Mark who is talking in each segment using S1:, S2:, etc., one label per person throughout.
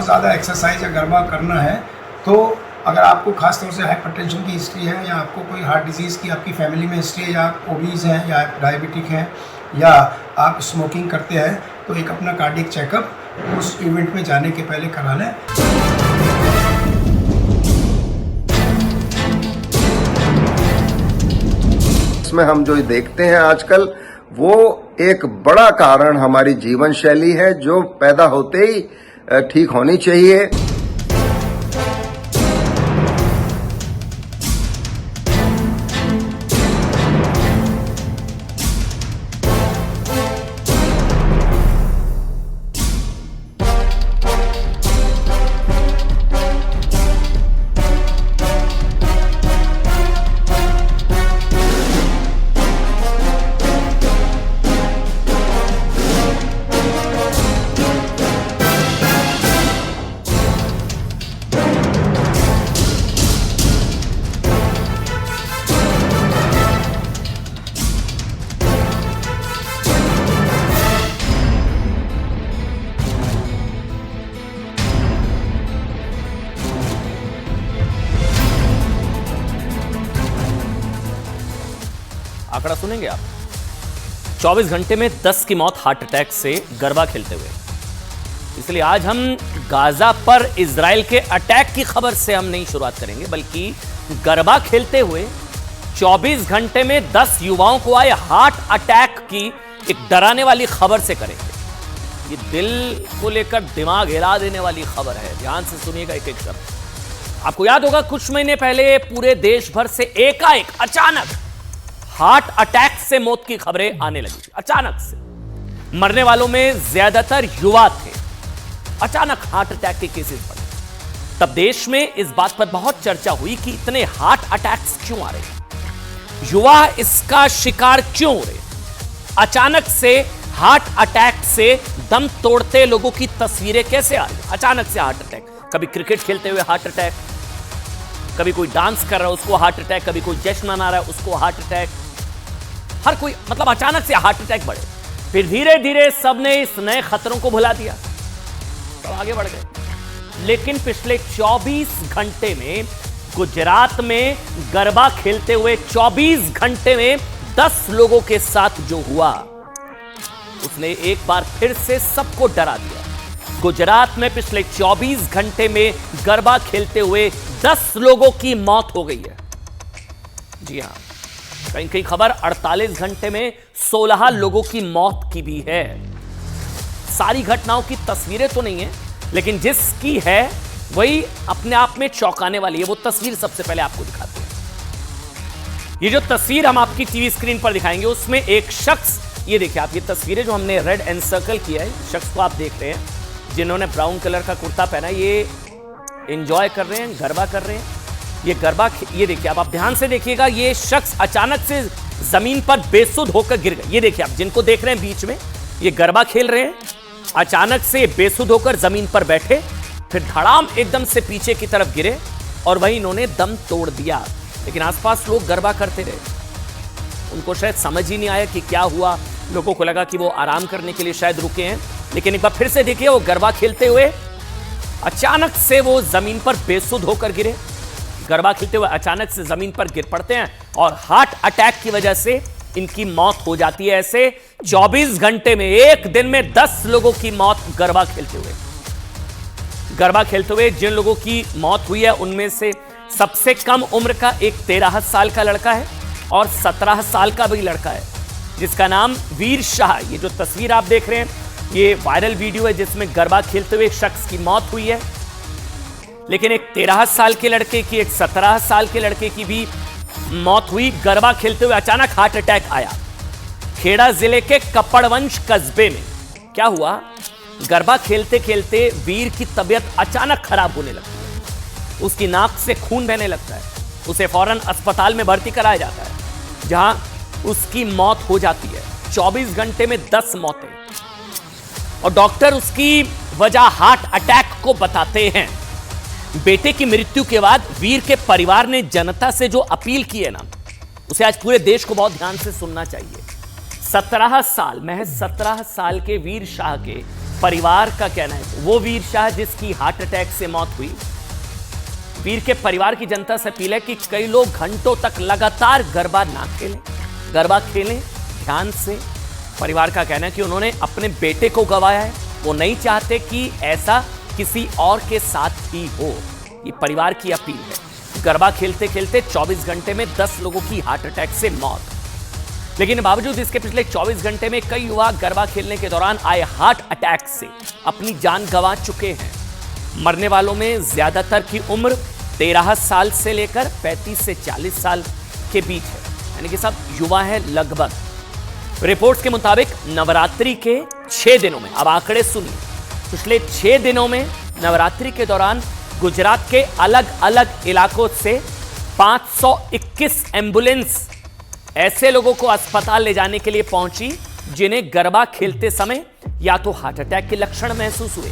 S1: बहुत ज़्यादा एक्सरसाइज या गरबा करना है तो अगर आपको खास तौर से हाइपरटेंशन की हिस्ट्री है या आपको कोई हार्ट डिजीज़ की आपकी फैमिली में हिस्ट्री है या आप ओबीज हैं या डायबिटिक हैं या आप स्मोकिंग करते हैं तो एक अपना कार्डियक चेकअप उस इवेंट में जाने के पहले करा लें।
S2: इसमें हम जो देखते हैं आजकल वो एक बड़ा कारण हमारी जीवन शैली है जो पैदा होते ही ठीक होनी चाहिए।
S3: आंकड़ा सुनेंगे आप, 24 घंटे में 10 की मौत हार्ट अटैक से गरबा खेलते हुए। इसलिए आज हम गाजा पर इजराइल के अटैक की खबर से हम नहीं शुरुआत करेंगे, बल्कि गरबा खेलते हुए 24 घंटे में 10 युवाओं को आए हार्ट अटैक की एक डराने वाली खबर से करेंगे। ये दिल को लेकर दिमाग हिला देने वाली खबर है, ध्यान से सुनिएगा एक एक शब्द। आपको याद होगा कुछ महीने पहले पूरे देश भर से एकाएक अचानक हार्ट अटैक से मौत की खबरें आने लगी थी। अचानक से मरने वालों में ज्यादातर युवा थे। अचानक हार्ट अटैक के केसेस बढ़े। तब देश में इस बात पर बहुत चर्चा हुई कि इतने हार्ट अटैक्स क्यों आ रहे हैं, युवा इसका शिकार क्यों हो रहे। अचानक से हार्ट अटैक से दम तोड़ते लोगों की तस्वीरें कैसे आ रही। अचानक से हार्ट अटैक, कभी क्रिकेट खेलते हुए हार्ट अटैक, कभी कोई डांस कर रहा है उसको हार्ट अटैक, कभी कोई जश्न मना रहा है उसको हार्ट अटैक। हर कोई मतलब अचानक से हार्ट अटैक बढ़े। फिर धीरे धीरे सबने इस नए खतरों को भुला दिया, सब आगे बढ़ गए। लेकिन पिछले 24 घंटे में गुजरात में गरबा खेलते हुए 24 घंटे में 10 लोगों के साथ जो हुआ उसने एक बार फिर से सबको डरा दिया। गुजरात में पिछले 24 घंटे में गरबा खेलते हुए 10 लोगों की मौत हो गई है। जी हां, कहीं कहीं खबर 48 घंटे में 16 लोगों की मौत की भी है। सारी घटनाओं की तस्वीरें तो नहीं है, लेकिन जिसकी है वही अपने आप में चौंकाने वाली है। वो तस्वीर सबसे पहले आपको दिखाते हैं। ये जो तस्वीर हम आपकी टीवी स्क्रीन पर दिखाएंगे उसमें एक शख्स, ये देखिए आप, ये तस्वीरें जो हमने रेड एंड सर्कल किया है, शख्स को आप देख रहे हैं जिन्होंने ब्राउन कलर का कुर्ता पहना है, ये एंजॉय कर रहे हैं, गरबा कर रहे हैं। ये गरबा, ये देखिए आप ध्यान से देखिएगा, ये शख्स अचानक से जमीन पर बेसुध होकर गिर गए। ये देखिए आप जिनको देख रहे हैं बीच में, ये गरबा खेल रहे हैं, अचानक से बेसुध होकर जमीन पर बैठे, फिर धड़ाम एकदम से पीछे की तरफ गिरे और वहीं इन्होंने दम तोड़ दिया। लेकिन आसपास लोग गरबा करते रहे, उनको शायद समझ ही नहीं आया कि क्या हुआ। लोगों को लगा कि वो आराम करने के लिए शायद रुके हैं, लेकिन एक बार फिर से देखिए वो गरबा खेलते हुए अचानक से वो जमीन पर बेसुध होकर गिरे। गरबा खेलते हुए अचानक से जमीन पर गिर पड़ते हैं और हार्ट अटैक की वजह से इनकी मौत हो जाती है। ऐसे 24 घंटे में, एक दिन में 10 लोगों की मौत गरबा खेलते हुए। गरबा खेलते हुए जिन लोगों की मौत हुई है उनमें से सबसे कम उम्र का एक 13 साल का लड़का है और 17 साल का भी लड़का है जिसका नाम वीर शाह। ये जो तस्वीर आप देख रहे हैं ये वायरल वीडियो है जिसमें गरबा खेलते हुए एक शख्स की मौत हुई है। लेकिन एक 13 साल के लड़के की, एक 17 साल के लड़के की भी मौत हुई। गरबा खेलते हुए अचानक हार्ट अटैक आया। खेड़ा जिले के कपड़वंश कस्बे में क्या हुआ, गरबा खेलते खेलते वीर की तबीयत अचानक खराब होने लगती है। उसकी नाक से खून बहने लगता है। उसे फौरन अस्पताल में भर्ती कराया जाता है जहां उसकी मौत हो जाती है। 24 घंटे में 10 मौतें और डॉक्टर उसकी वजह हार्ट अटैक को बताते हैं। बेटे की मृत्यु के बाद वीर के परिवार ने जनता से जो अपील की है ना, उसे आज पूरे देश को बहुत ध्यान से सुनना चाहिए। 17 साल, महज 17 साल के वीर शाह के परिवार का कहना है, वो वीर शाह जिसकी हार्ट अटैक से मौत हुई, वीर के परिवार की जनता से अपील है कि कई लोग घंटों तक लगातार गरबा ना खेलें, गरबा खेलें ध्यान से। परिवार का कहना है कि उन्होंने अपने बेटे को गंवाया है, वो नहीं चाहते कि ऐसा किसी और के साथ ही हो। ये परिवार की अपील है। गरबा खेलते खेलते 24 घंटे में 10 लोगों की हार्ट अटैक से मौत। लेकिन बावजूद इसके पिछले 24 घंटे में कई युवा गरबा खेलने के दौरान आए हार्ट अटैक से अपनी जान गंवा चुके हैं। मरने वालों में ज्यादातर की उम्र 13 साल से लेकर 35 से 40 साल के बीच है, यानी कि सब युवा है लगभग। रिपोर्ट्स के मुताबिक नवरात्रि के 6 दिनों में, अब आंकड़े सुनिए, पिछले 6 दिनों में नवरात्रि के दौरान गुजरात के अलग अलग इलाकों से 521 एम्बुलेंस ऐसे लोगों को अस्पताल ले जाने के लिए पहुंची जिन्हें गरबा खेलते समय या तो हार्ट अटैक के लक्षण महसूस हुए।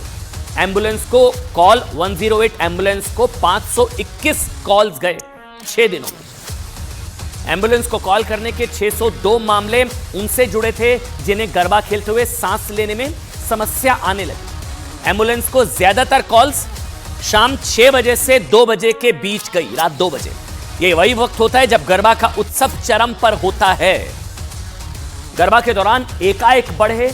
S3: एम्बुलेंस को कॉल 108 एम्बुलेंस को 521 कॉल्स गए 6 दिनों में। एम्बुलेंस को कॉल करने के 602 मामले उनसे जुड़े थे जिन्हें गरबा खेलते हुए सांस लेने में समस्या आने लगी। एम्बुलेंस को ज्यादातर कॉल्स शाम 6 बजे से 2 बजे के बीच गई, रात 2 बजे। ये वही वक्त होता है जब गरबा का उत्सव चरम पर होता है। गरबा के दौरान एकाएक बढ़े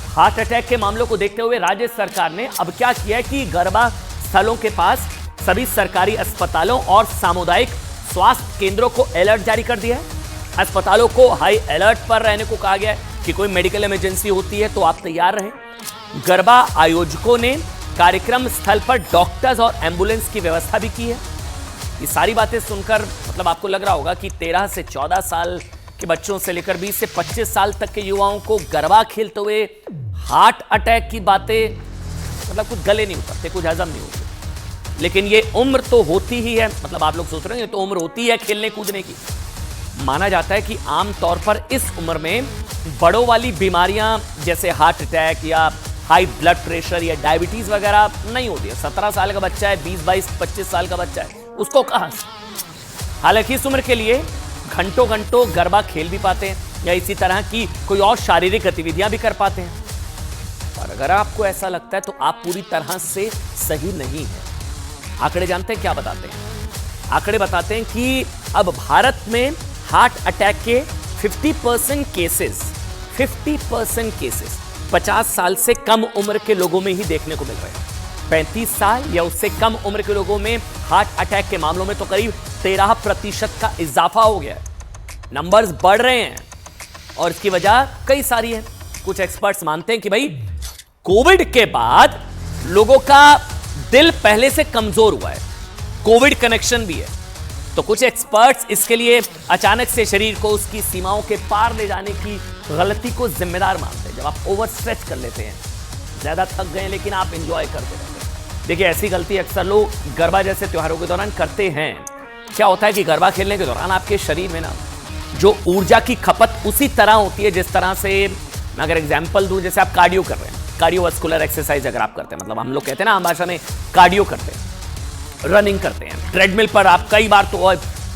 S3: हार्ट अटैक के मामलों को देखते हुए राज्य सरकार ने अब क्या किया है कि गरबा स्थलों के पास सभी सरकारी अस्पतालों और सामुदायिक स्वास्थ्य केंद्रों को अलर्ट जारी कर दिया है। अस्पतालों को हाई अलर्ट पर रहने को कहा गया है कि कोई मेडिकल इमरजेंसी होती है तो आप तैयार रहें। गरबा आयोजकों ने कार्यक्रम स्थल पर डॉक्टर्स और एम्बुलेंस की व्यवस्था भी की है। ये सारी बातें सुनकर मतलब आपको लग रहा होगा कि 13 से 14 साल के बच्चों से लेकर 20 से 25 साल तक के युवाओं को गरबा खेलते हुए हार्ट अटैक की बातें मतलब कुछ गले नहीं उतरते, कुछ हजम नहीं होते। लेकिन ये उम्र तो होती ही है, मतलब आप लोग सोच रहे हैं तो उम्र होती है खेलने कूदने की। माना जाता है कि आमतौर पर इस उम्र में बड़ों वाली बीमारियां जैसे हार्ट अटैक या हाई ब्लड प्रेशर या डायबिटीज वगैरह नहीं होती है। 17 साल का बच्चा है, 20, 22, 25 साल का बच्चा है, उसको कहां से। हालांकि इस उम्र के लिए घंटों घंटों गरबा खेल भी पाते हैं या इसी तरह की कोई और शारीरिक गतिविधियां भी कर पाते हैं। और अगर आपको ऐसा लगता है तो आप पूरी तरह से सही नहीं है। आंकड़े जानते हैं क्या बताते हैं? आंकड़े बताते हैं कि अब भारत में हार्ट अटैक के 50% केसेस 50 साल से कम उम्र के लोगों में ही देखने को मिल रहे हैं। 35 साल या उससे कम उम्र के लोगों में हार्ट अटैक के मामलों में तो करीब 13% का इजाफा हो गया है। नंबर्स बढ़ रहे हैं और इसकी वजह कई सारी है। कुछ एक्सपर्ट्स मानते हैं कि भाई कोविड के बाद लोगों का दिल पहले से कमजोर हुआ है, कोविड कनेक्शन भी है। तो कुछ एक्सपर्ट्स इसके लिए अचानक से शरीर को उसकी सीमाओं के पार ले जाने की गलती को जिम्मेदार मानते हैं। जब आप ओवर स्ट्रेच कर लेते हैं, ज्यादा थक गए लेकिन आप एंजॉय करते रहते हैं। देखिए ऐसी गलती अक्सर लोग गरबा जैसे त्योहारों के दौरान करते हैं। क्या होता है कि गरबा खेलने के दौरान आपके शरीर में ना जो ऊर्जा की खपत उसी तरह होती है जिस तरह से मैं अगर एग्जाम्पल दूं, जैसे आप कार्डियो कर रहे हैं, कार्डियोवास्कुलर एक्सरसाइज अगर आप करते हैं, मतलब हम लोग कहते हैं ना आम भाषा में कार्डियो करते हैं, रनिंग करते हैं, ट्रेडमिल पर आप कई बार तो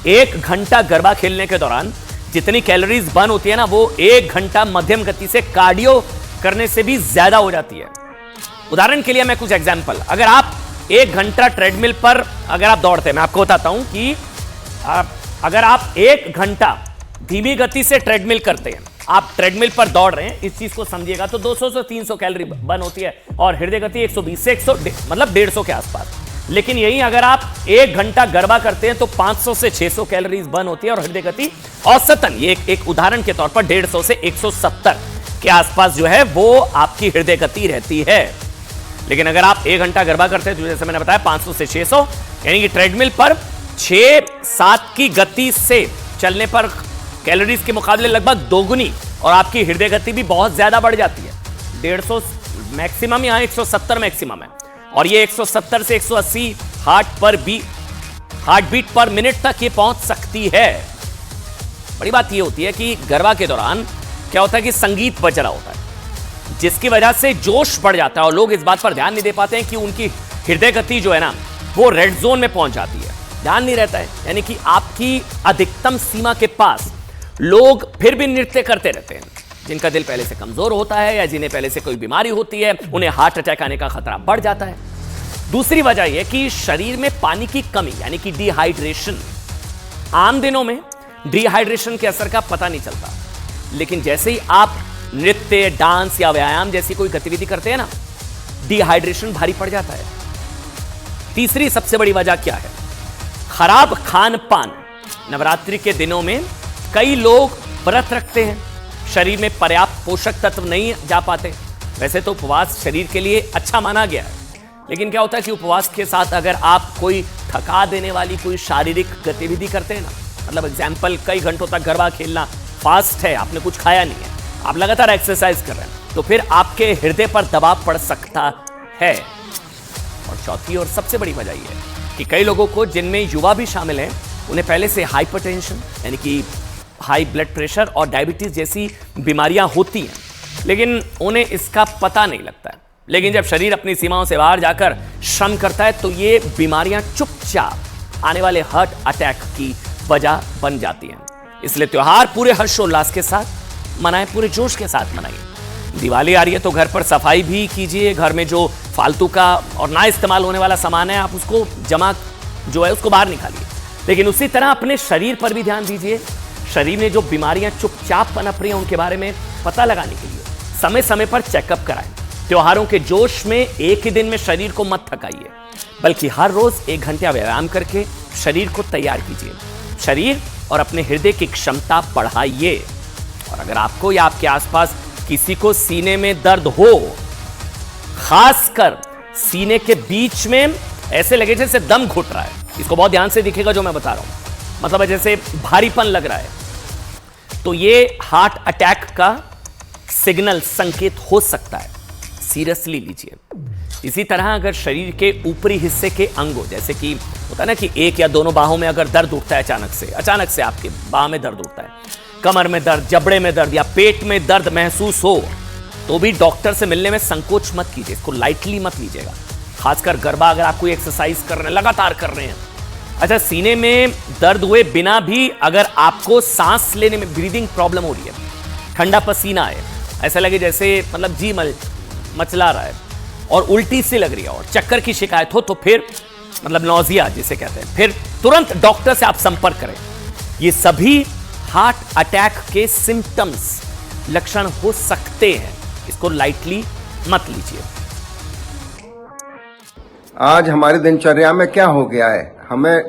S3: 1 घंटा गरबा खेलने के दौरान जितनी कैलोरीज बर्न होती है ना वो 1 घंटा मध्यम गति से कार्डियो करने से भी ज्यादा हो जाती है। उदाहरण के लिए मैं कुछ एग्जांपल, अगर आप 1 घंटा ट्रेडमिल पर अगर आप दौड़ते हैं, मैं आपको बताता हूं कि अगर आप 1 घंटा धीमी गति से ट्रेडमिल करते हैं, आप ट्रेडमिल पर दौड़ रहे हैं, इस चीज को समझिएगा तो 200 से 300 कैलोरी बर्न होती है और हृदय गति 120 से 100 मतलब 150 के आसपास। लेकिन यही अगर आप 1 घंटा गरबा करते हैं तो 500 से 600 कैलोरीज बर्न होती है और हृदय गति औसतन, ये एक उदाहरण के तौर पर 150 से 170 के आसपास जो है वो आपकी हृदय गति रहती है। लेकिन अगर आप 1 घंटा गरबा करते हैं तो जैसे मैंने बताया 500 से 600, यानी कि ट्रेडमिल पर 6-7 की गति से चलने पर कैलोरीज के मुकाबले लगभग दोगुनी और आपकी हृदय गति भी बहुत ज्यादा बढ़ जाती है। 150 मैक्सिमम, यहां 170 मैक्सिमम है और ये 170 से 180 हार्ट बीट पर मिनट तक ये पहुंच सकती है। बड़ी बात ये होती है कि गरबा के दौरान क्या होता है कि संगीत बज रहा होता है जिसकी वजह से जोश बढ़ जाता है और लोग इस बात पर ध्यान नहीं दे पाते हैं कि उनकी हृदय गति जो है ना वो रेड जोन में पहुंच जाती है, ध्यान नहीं रहता है। यानी कि आपकी अधिकतम सीमा के पास लोग फिर भी नृत्य करते रहते हैं, जिनका दिल पहले से कमजोर होता है या जिन्हें पहले से कोई बीमारी होती है, उन्हें हार्ट अटैक आने का खतरा बढ़ जाता है। दूसरी वजह यह कि शरीर में पानी की कमी यानी कि डिहाइड्रेशन। आम दिनों में डिहाइड्रेशन के असर का पता नहीं चलता, लेकिन जैसे ही आप नृत्य, डांस या व्यायाम जैसी कोई गतिविधि करते हैं ना, डिहाइड्रेशन भारी पड़ जाता है। तीसरी सबसे बड़ी वजह क्या है? खराब खान पान। नवरात्रि के दिनों में कई लोग व्रत रखते हैं, शरीर में पर्याप्त पोषक तत्व नहीं जा पाते। वैसे तो उपवास शरीर के लिए अच्छा माना गया है, लेकिन क्या होता है कि उपवास के साथ अगर आप कोई थका देने वाली कोई शारीरिक गतिविधि करते हैं ना, मतलब एग्जाम्पल कई घंटों तक गरबा खेलना, फास्ट है, आपने कुछ खाया नहीं है, आप लगातार एक्सरसाइज कर रहे हैं, तो फिर आपके हृदय पर दबाव पड़ सकता है। और चौथी और सबसे बड़ी वजह यह है कि कई लोगों को, जिनमें युवा भी शामिल हैं, उन्हें पहले से हाइपरटेंशन यानी कि हाई ब्लड प्रेशर और डायबिटीज जैसी बीमारियां होती हैं, लेकिन उन्हें इसका पता नहीं लगता है। लेकिन जब शरीर अपनी सीमाओं से बाहर जाकर श्रम करता है तो ये बीमारियां चुपचाप आने वाले हार्ट अटैक की वजह बन जाती हैं। इसलिए त्योहार पूरे हर्षोल्लास के साथ मनाएं, पूरे जोश के साथ मनाइए। दिवाली आ रही है तो घर पर सफाई भी कीजिए। घर में जो फालतू का और ना इस्तेमाल होने वाला सामान है, आप उसको जमा जो है उसको बाहर निकालिए। लेकिन उसी तरह अपने शरीर पर भी ध्यान दीजिए। शरीर में जो बीमारियां चुपचाप पनप रही हैं, उनके बारे में पता लगाने के लिए समय समय पर चेकअप कराएं। त्योहारों के जोश में एक ही दिन में शरीर को मत थकाइए, बल्कि हर रोज 1 घंटा व्यायाम करके शरीर को तैयार कीजिए। शरीर और अपने हृदय की क्षमता बढ़ाइए। और अगर आपको या आपके आसपास किसी को सीने में दर्द हो, खासकर सीने के बीच में ऐसे लगे जैसे दम घुट रहा है, इसको बहुत ध्यान से दिखेगा जो मैं बता रहा हूं, मतलब जैसे भारीपन लग रहा है, तो ये हार्ट अटैक का सिग्नल, संकेत हो सकता है। सीरियसली लीजिए। इसी तरह अगर शरीर के ऊपरी हिस्से के अंगों, जैसे कि होता है ना कि एक या दोनों बाहों में अगर दर्द उठता है, अचानक से आपके बाह में दर्द उठता है, कमर में दर्द, जबड़े में दर्द या पेट में दर्द महसूस हो, तो भी डॉक्टर से मिलने में संकोच मत कीजिए, इसको लाइटली मत लीजिएगा। खासकर गरबा अगर आप कोई एक्सरसाइज कर रहे हैं, लगातार कर रहे हैं। अच्छा, सीने में दर्द हुए बिना भी अगर आपको सांस लेने में ब्रीदिंग प्रॉब्लम हो रही है, ठंडा पसीना है, ऐसा लगे जैसे मतलब जी मचला रहा है, और उल्टी सी लग रही है और चक्कर की शिकायत हो, तो फिर मतलब नौजिया जिसे कहते हैं, फिर तुरंत डॉक्टर से आप संपर्क करें। ये सभी हार्ट अटैक के सिम्टम्स, लक्षण हो सकते हैं, इसको लाइटली मत लीजिए।
S2: आज हमारी दिनचर्या में क्या हो गया है, हमें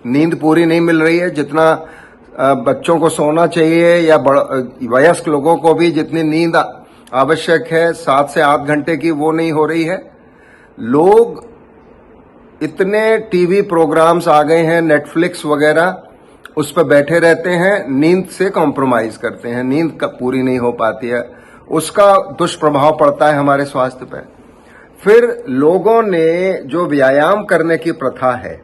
S2: नींद पूरी नहीं मिल रही है। जितना बच्चों को सोना चाहिए या वयस्क लोगों को भी जितनी नींद आवश्यक है 7 से 8 घंटे की, वो नहीं हो रही है। लोग इतने टीवी प्रोग्राम्स आ गए हैं, नेटफ्लिक्स वगैरह, उस पर बैठे रहते हैं, नींद से कॉम्प्रोमाइज करते हैं, नींद पूरी नहीं हो पाती है, उसका दुष्प्रभाव पड़ता है हमारे स्वास्थ्य पर। फिर लोगों ने जो व्यायाम करने की प्रथा है,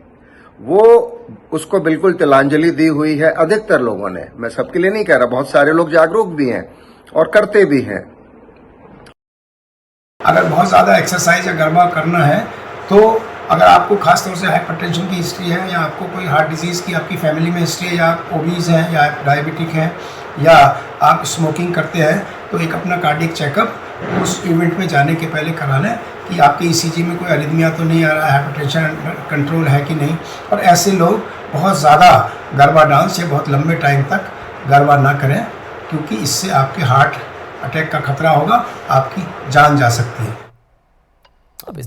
S2: वो उसको बिल्कुल तिलांजलि दी हुई है अधिकतर लोगों ने। मैं सबके लिए नहीं कह रहा, बहुत सारे लोग जागरूक भी हैं और करते भी हैं।
S1: अगर बहुत ज़्यादा एक्सरसाइज या गरबा करना है, तो अगर आपको खास तौर से हाइपरटेंशन की हिस्ट्री है, या आपको कोई हार्ट डिजीज़ की आपकी फैमिली में हिस्ट्री है, या आप ओबीज हैं, या आप डायबिटिक हैं, या आप स्मोकिंग करते हैं, तो एक अपना कार्डियक चेकअप उस इवेंट में जाने के पहले करा लें कि आपके ईसीजी में कोई अरिथमिया तो नहीं आ रहा है, हाइपरटेंशन कंट्रोल है कि नहीं। और ऐसे लोग बहुत ज़्यादा गरबा डांस या बहुत लंबे टाइम तक गरबा ना करें, क्योंकि इससे आपके हार्ट अटैक का खतरा होगा, आपकी जान जा सकती है।